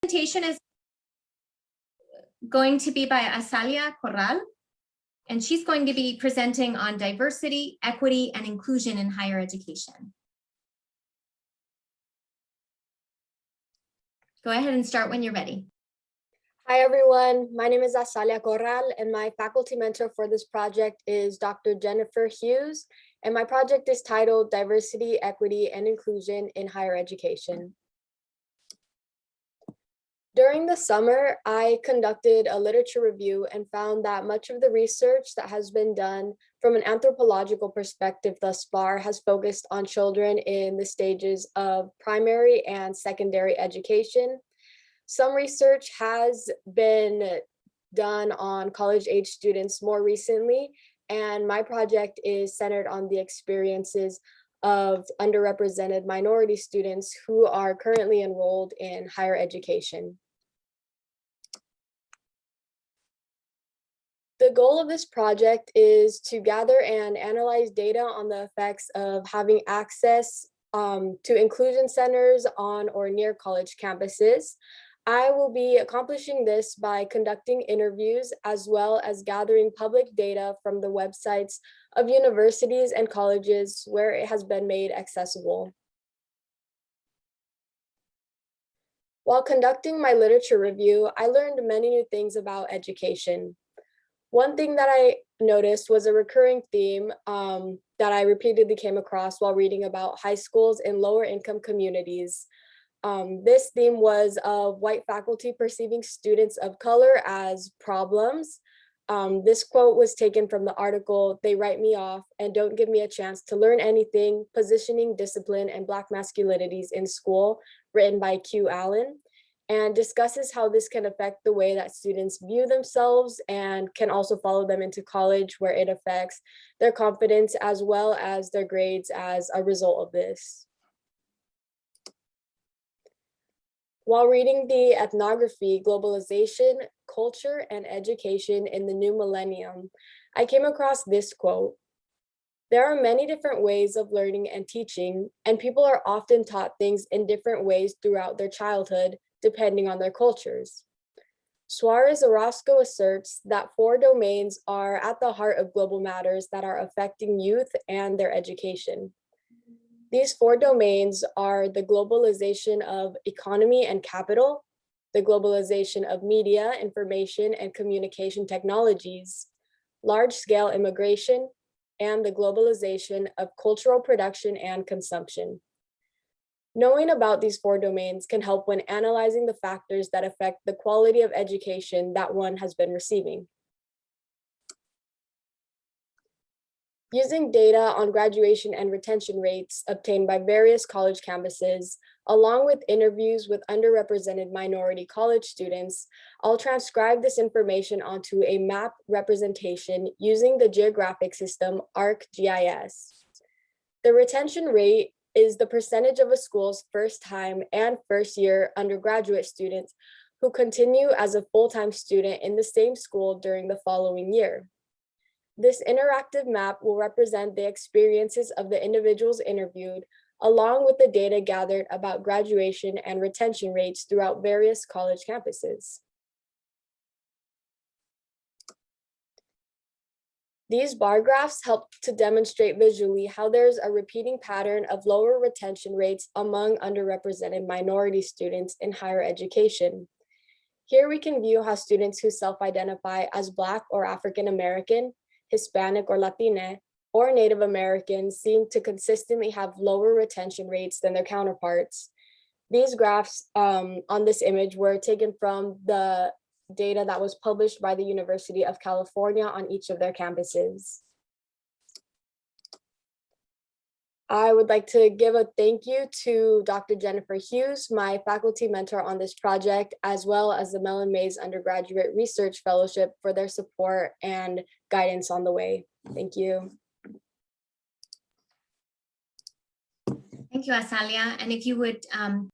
Presentation is going to be by Azalea Corral, and she's going to be presenting on diversity, equity, and inclusion in higher education. Go ahead and start when you're ready. Hi, everyone. My name is Azalea Corral, and my faculty mentor for this project is Dr. Jennifer Hughes, and my project is titled Diversity, Equity, and Inclusion in Higher Education. During the summer, I conducted a literature review and found that much of the research that has been done from an anthropological perspective thus far has focused on children in the stages of primary and secondary education. Some research has been done on college-age students more recently, and my project is centered on the experiences of underrepresented minority students who are currently enrolled in higher education. The goal of this project is to gather and analyze data on the effects of having access to inclusion centers on or near college campuses. I will be accomplishing this by conducting interviews as well as gathering public data from the websites of universities and colleges where it has been made accessible. While conducting my literature review, I learned many new things about education. One thing that I noticed was a recurring theme that I repeatedly came across while reading about high schools in lower income communities. This theme was of white faculty perceiving students of color as problems. This quote was taken from the article, "They Write Me Off and Don't Give Me a Chance to Learn Anything, Positioning, Discipline, and Black Masculinities in School," written by Q. Allen, and discusses how this can affect the way that students view themselves and can also follow them into college, where it affects their confidence as well as their grades as a result of this. While reading the ethnography, Globalization, Culture, and Education in the New Millennium, I came across this quote: "There are many different ways of learning and teaching, and people are often taught things in different ways throughout their childhood, depending on their cultures." Suarez Orozco asserts that 4 domains are at the heart of global matters that are affecting youth and their education. These 4 domains are the globalization of economy and capital, the globalization of media, information, and communication technologies, large-scale immigration, and the globalization of cultural production and consumption. Knowing about these 4 domains can help when analyzing the factors that affect the quality of education that one has been receiving. Using data on graduation and retention rates obtained by various college campuses, along with interviews with underrepresented minority college students, I'll transcribe this information onto a map representation using the geographic system ArcGIS. The retention rate is the percentage of a school's first-time and first-year undergraduate students who continue as a full-time student in the same school during the following year. This interactive map will represent the experiences of the individuals interviewed, along with the data gathered about graduation and retention rates throughout various college campuses. These bar graphs help to demonstrate visually how there's a repeating pattern of lower retention rates among underrepresented minority students in higher education. Here we can view how students who self-identify as Black or African American, Hispanic or Latina, or Native Americans seem to consistently have lower retention rates than their counterparts. These graphs on this image were taken from the data that was published by the University of California on each of their campuses. I would like to give a thank you to Dr. Jennifer Hughes, my faculty mentor on this project, as well as the Mellon Mays Undergraduate Research Fellowship for their support and guidance on the way. Thank you. Thank you, Azalea. And if you would